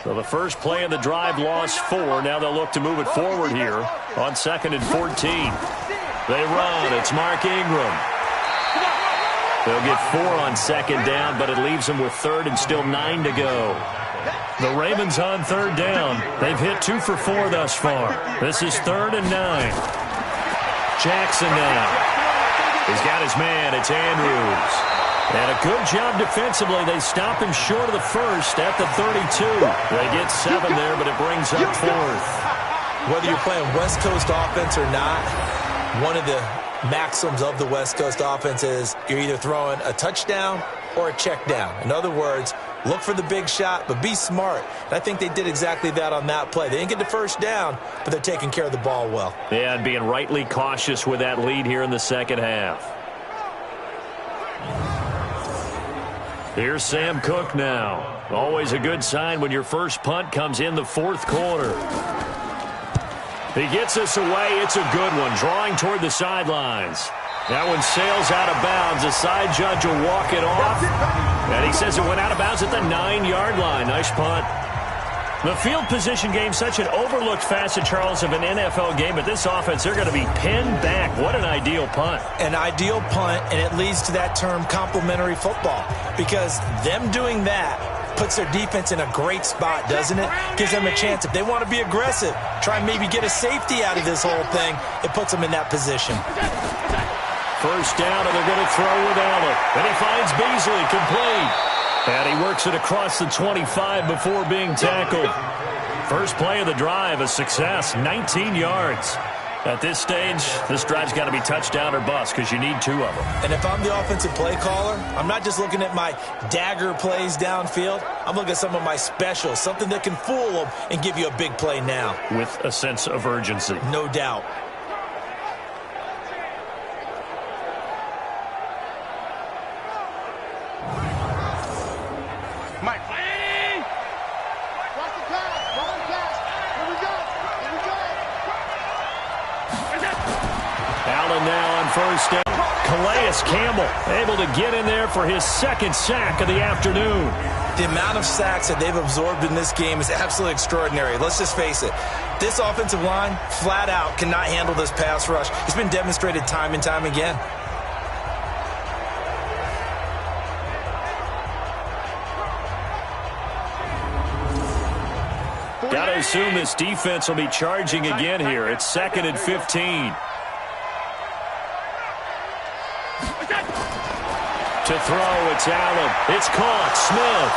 Speaker 1: So the first play of the drive lost 4. Now they'll look to move it forward here on 2nd and 14. They run. It's Mark Ingram. They'll get 4 on second down, but it leaves them with 3rd and still 9 to go. The Ravens on 3rd down. They've hit 2 for 4 thus far. This is 3rd and 9. Jackson now. He's got his man. It's Andrews. And a good job defensively. They stop him short of the first at the 32. They get 7 there, but it brings up 4th.
Speaker 3: Whether you're playing West Coast offense or not, one of the maxims of the West Coast offense is you're either throwing a touchdown or a check down. In other words, look for the big shot, but be smart. And I think they did exactly that on that play. They didn't get the first down, but they're taking care of the ball well.
Speaker 1: Yeah, and being rightly cautious with that lead here in the second half. Here's Sam Cook now. Always a good sign when your first punt comes in the fourth quarter. He gets us away. It's a good one. Drawing toward the sidelines. That one sails out of bounds. The side judge will walk it off. And he says it went out of bounds at the 9-yard line. Nice punt. The field position game, such an overlooked facet, Charles, of an NFL game. But this offense, they're going to be pinned back. What an ideal punt.
Speaker 3: An ideal punt, and it leads to that term complementary football. Because them doing that puts their defense in a great spot, doesn't it? Gives them a chance. If they want to be aggressive, try and maybe get a safety out of this whole thing, it puts them in that position.
Speaker 1: First down, and they're going to throw with Allen. And he finds Beasley, complete. And he works it across the 25 before being tackled. First play of the drive, a success, 19 yards. At this stage, this drive's got to be touchdown or bust because you need 2 of them.
Speaker 3: And if I'm the offensive play caller, I'm not just looking at my dagger plays downfield. I'm looking at some of my specials, something that can fool them and give you a big play now.
Speaker 1: With a sense of urgency.
Speaker 3: No doubt.
Speaker 1: First down. Calais Campbell able to get in there for his second sack of the afternoon.
Speaker 3: The amount of sacks that they've absorbed in this game is absolutely extraordinary. Let's just face it. This offensive line, flat out, cannot handle this pass rush. It's been demonstrated time and time again.
Speaker 1: Got to assume this defense will be charging again here. It's 2nd and 15. To throw, it's Allen. It's caught. Smith.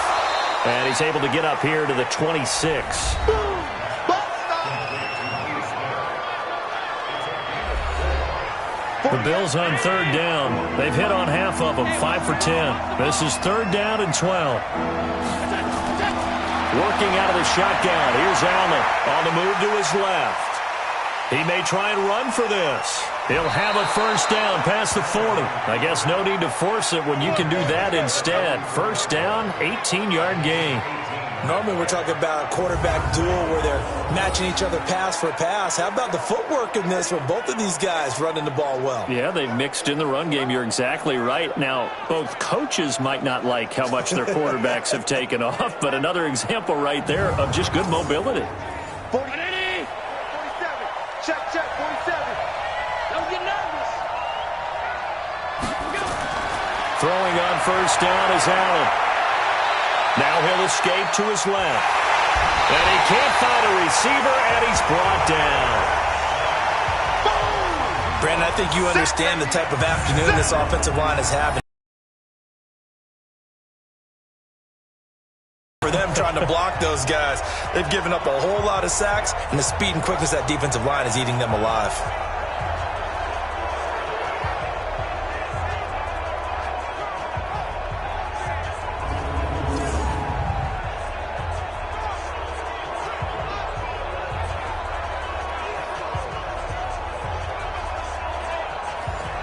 Speaker 1: And he's able to get up here to the 26. The Bills on 3rd down. They've hit on half of them, 5 for 10. This is 3rd down and 12. Working out of the shotgun. Here's Allen on the move to his left. He may try and run for this. He'll have a 1st down past the 40. I guess no need to force it when you can do that instead. 1st down, 18-yard gain.
Speaker 3: Normally we're talking about a quarterback duel where they're matching each other pass for pass. How about the footwork in this with both of these guys running the ball well?
Speaker 1: Yeah, they've mixed in the run game. You're exactly right. Now, both coaches might not like how much their quarterbacks have taken off, but another example right there of just good mobility.
Speaker 4: 47. Check, 47. Don't get nervous.
Speaker 1: Throwing on 1st down is Allen. Now he'll escape to his left. And he can't find a receiver, and he's brought down.
Speaker 3: Brandon, I think you understand the type of afternoon this offensive line is having. For them trying to block those guys, they've given up a whole lot of sacks, and the speed and quickness of that defensive line is eating them alive.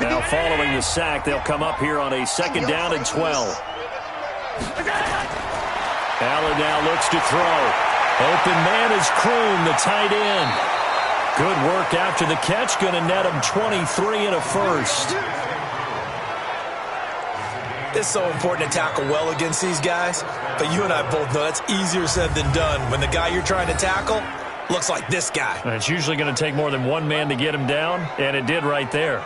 Speaker 1: Now following the sack, they'll come up here on a 2nd down and 12. Allen now looks to throw. Open man is Kroon, the tight end. Good work after the catch. Going to net him 23 and a 1st.
Speaker 3: It's so important to tackle well against these guys, but you and I both know that's easier said than done when the guy you're trying to tackle looks like this guy.
Speaker 1: And it's usually going to take more than one man to get him down, and it did right there.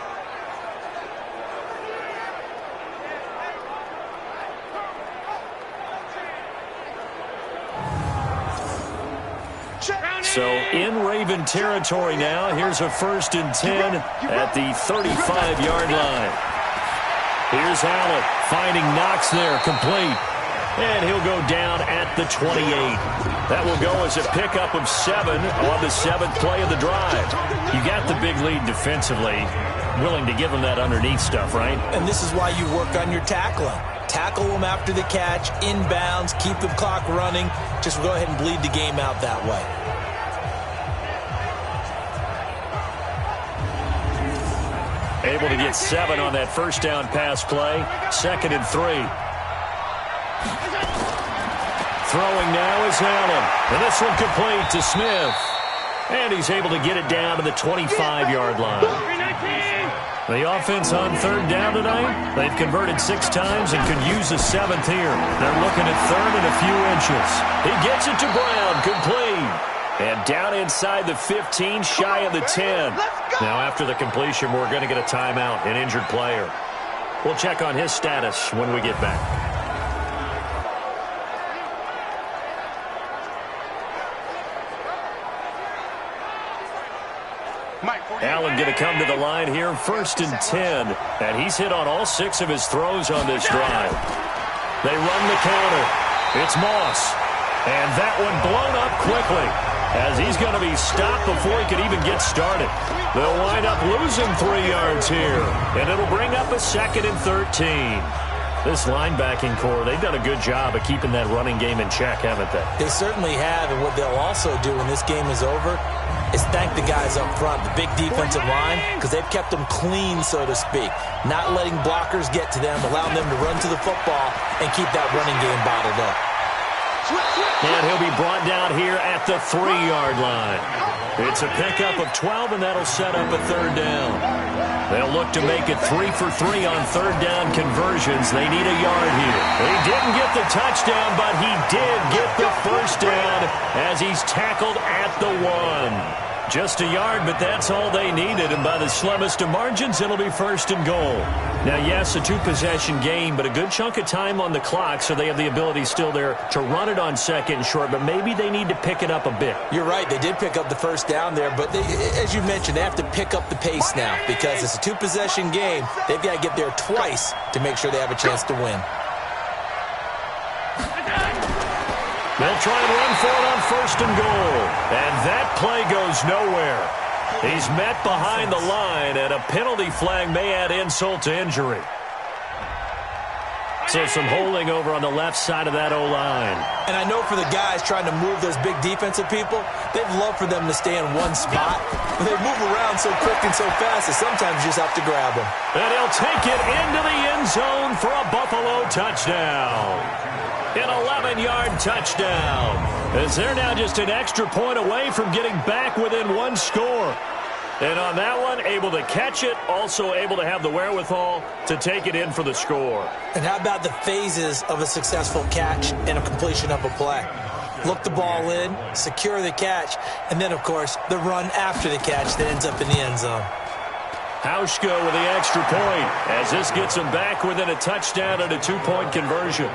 Speaker 1: So in Raven territory now. Here's a 1st and 10 at the 35-yard line. Here's Allen finding Knox there, complete. And he'll go down at the 28. That will go as a pickup of 7 on the 7th play of the drive. You got the big lead defensively. Willing to give them that underneath stuff, right?
Speaker 3: And this is why you work on your tackling. Tackle them after the catch, inbounds, keep the clock running. Just go ahead and bleed the game out that way.
Speaker 1: Able to get 7 on that 1st down pass play. 2nd and 3. Throwing now is Allen. And this one complete to Smith. And he's able to get it down to the 25-yard line. The offense on 3rd down tonight, they've converted 6 times and could use a 7th here. They're looking at 3rd and a few inches. He gets it to Brown, complete. And down inside the 15, shy of the 10. Now after the completion, we're going to get a timeout, an injured player. We'll check on his status when we get back. Allen going to come to the line here, 1st and 10. And he's hit on all 6 of his throws on this drive. They run the counter. It's Moss. And that one blown up quickly as he's going to be stopped before he could even get started. They'll wind up losing 3 yards here. And it'll bring up a 2nd and 13. This linebacking core, they've done a good job of keeping that running game in check, haven't they?
Speaker 3: They certainly have, and what they'll also do when this game is over is thank the guys up front, the big defensive line, because they've kept them clean, so to speak. Not letting blockers get to them, allowing them to run to the football and keep that running game bottled up.
Speaker 1: And he'll be brought down here at the 3-yard line. It's a pickup of 12, and that'll set up a 3rd down. They'll look to make it 3 for 3 on 3rd down conversions. They need a yard here. He didn't get the touchdown, but he did get the 1st down as he's tackled at the 1. Just a yard, but that's all they needed, and by the slimmest of margins, it'll be 1st and goal. Now, yes, a 2-possession game, but a good chunk of time on the clock, so they have the ability still there to run it on 2nd and short, but maybe they need to pick it up a bit.
Speaker 3: You're right. They did pick up the first down there, but as you mentioned, they have to pick up the pace now because it's a 2-possession game. They've got to get there twice to make sure they have a chance to win.
Speaker 1: They'll try and run for it on 1st and goal. And that play goes nowhere. He's met behind the line, and a penalty flag may add insult to injury. So some holding over on the left side of that O-line.
Speaker 3: And I know for the guys trying to move those big defensive people, they'd love for them to stay in one spot. But they move around so quick and so fast that sometimes you just have to grab them.
Speaker 1: And he'll take it into the end zone for a Buffalo touchdown. An 11-yard touchdown. As they're now just an extra point away from getting back within one score. And on that one, able to catch it, also able to have the wherewithal to take it in for the score.
Speaker 3: And how about the phases of a successful catch and a completion of a play? Look the ball in, secure the catch, and then, of course, the run after the catch that ends up in the end zone.
Speaker 1: Hauschka with the extra point as this gets him back within a touchdown and a 2-point conversion.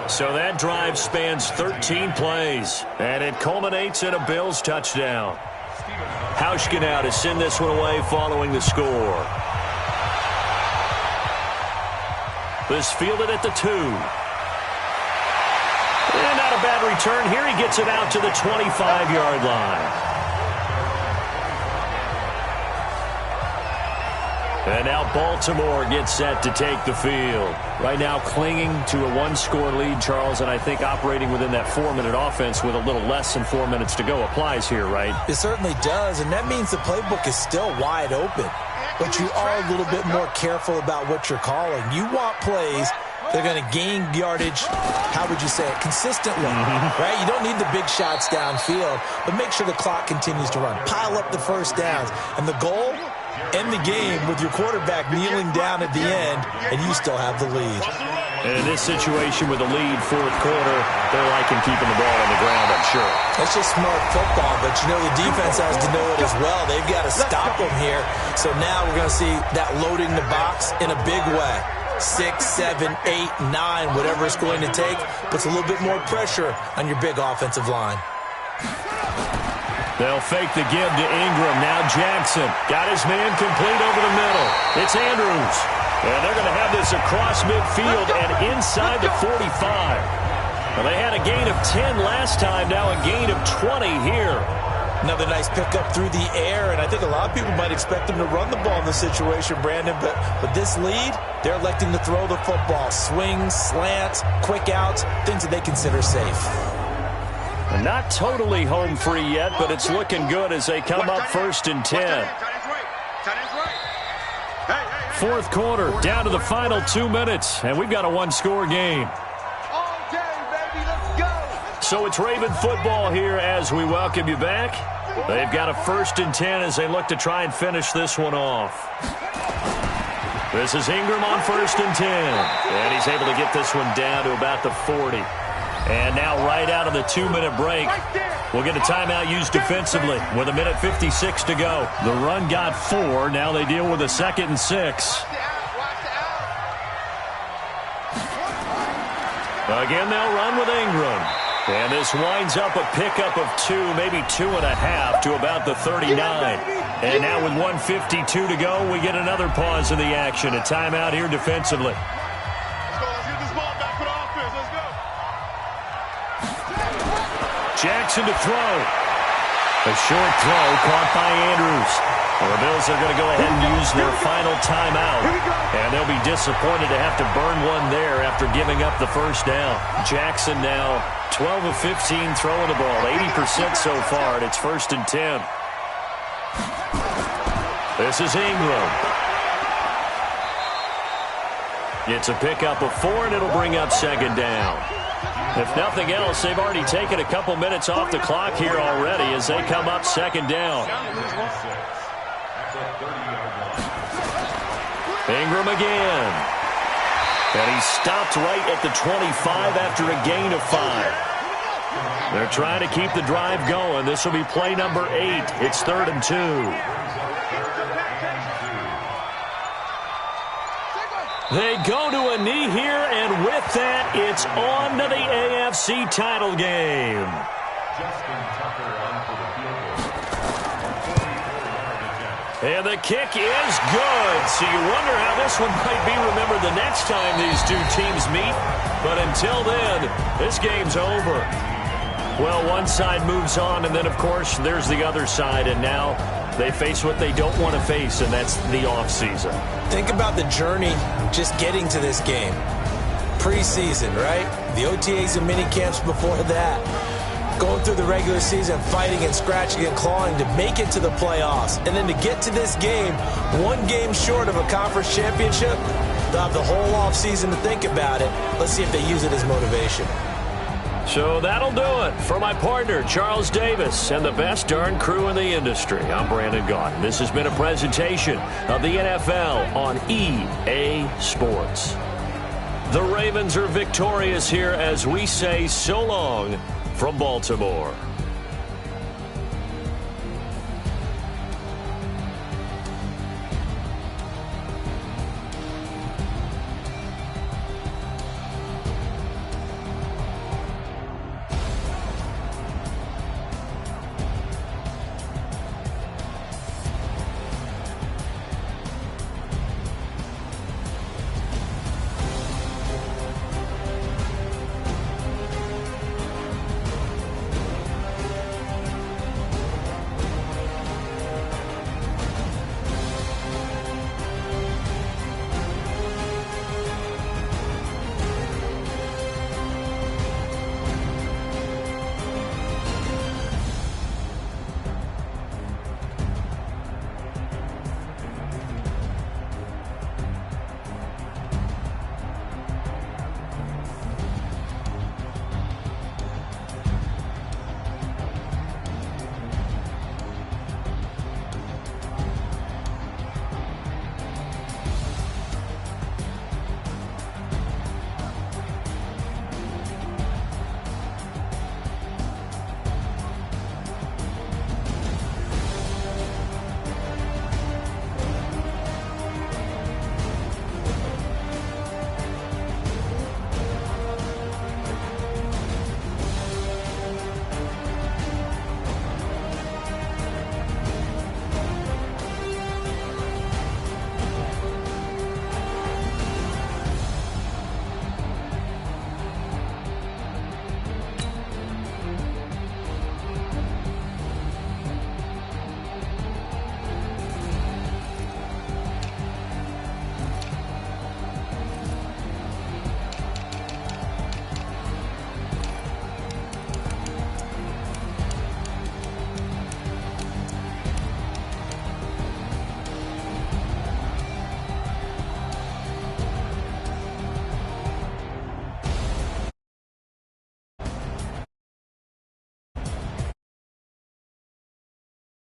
Speaker 1: So that drive spans 13 plays, and it culminates in a Bills touchdown. Hauschka now to send this one away following the score. This fielded at the 2. And not a bad return here. He gets it out to the 25-yard line. And now Baltimore gets set to take the field. Right now clinging to a 1-score lead, Charles, and I think operating within that 4-minute offense with a little less than 4 minutes to go applies here, right?
Speaker 3: It certainly does, and that means the playbook is still wide open. But you are a little bit more careful about what you're calling. You want plays that are going to gain yardage, how would you say it, consistently, right? You don't need the big shots downfield, but make sure the clock continues to run. Pile up the first downs, and the goal, end the game with your quarterback kneeling down at the end, and you still have the lead.
Speaker 1: And in this situation with the lead, 4th quarter, they're liking keeping the ball on the ground, I'm sure.
Speaker 3: That's just smart football, but you know the defense has to know it as well. They've got to stop them here. So now we're going to see that loading the box in a big way. 6, 7, 8, 9, whatever it's going to take, puts a little bit more pressure on your big offensive line.
Speaker 1: They'll fake the give to Ingram. Now Jackson got his man complete over the middle. It's Andrews. And they're going to have this across midfield and inside the 45. Well, they had a gain of 10 last time. Now a gain of 20 here.
Speaker 3: Another nice pickup through the air, and I think a lot of people might expect them to run the ball in this situation, Brandon, but with this lead, they're electing to throw the football. Swings, slants, quick outs, things that they consider safe.
Speaker 1: Not totally home free yet, but it's looking good as they come up 1st and 10. 4th quarter, down to the final 2 minutes, and we've got a 1-score game. So it's Raven football here as we welcome you back. They've got a 1st and 10 as they look to try and finish this one off. This is Ingram on 1st and 10, and he's able to get this one down to about the 40. And now right out of the 2-minute break, we'll get a timeout used defensively with 1:56 to go. The run got 4. Now they deal with a 2nd and 6. Again, they'll run with Ingram. And this winds up a pickup of 2, maybe 2.5 to about the 39. And now with 1:52 to go, we get another pause in the action. A timeout here defensively. Jackson to throw. A short throw caught by Andrews. Well, the Bills are going to go ahead and use their final timeout. And they'll be disappointed to have to burn one there after giving up the first down. Jackson now 12 of 15 throwing the ball. 80% so far, and it's 1st and 10. This is Ingram. It's a pickup of 4, and it'll bring up 2nd down. If nothing else, they've already taken a couple minutes off the clock here already as they come up 2nd down. Ingram again. And he stopped right at the 25 after a gain of 5. They're trying to keep the drive going. This will be play number 8. It's 3rd and 2. They go to a knee here, and with that, it's on to the AFC title game. And the kick is good. So you wonder how this one might be remembered the next time these two teams meet. But until then, this game's over. Well, one side moves on, and then, of course, there's the other side. And now they face what they don't want to face, and that's the offseason.
Speaker 3: Think about the journey just getting to this game. Preseason, right? The OTAs and mini camps before that. Going through the regular season, fighting and scratching and clawing to make it to the playoffs. And then to get to this game, one game short of a conference championship, they'll have the whole offseason to think about it. Let's see if they use it as motivation.
Speaker 1: So that'll do it. For my partner, Charles Davis, and the best darn crew in the industry, I'm Brandon Gaudin. This has been a presentation of the NFL on EA Sports. The Ravens are victorious here as we say so long from Baltimore.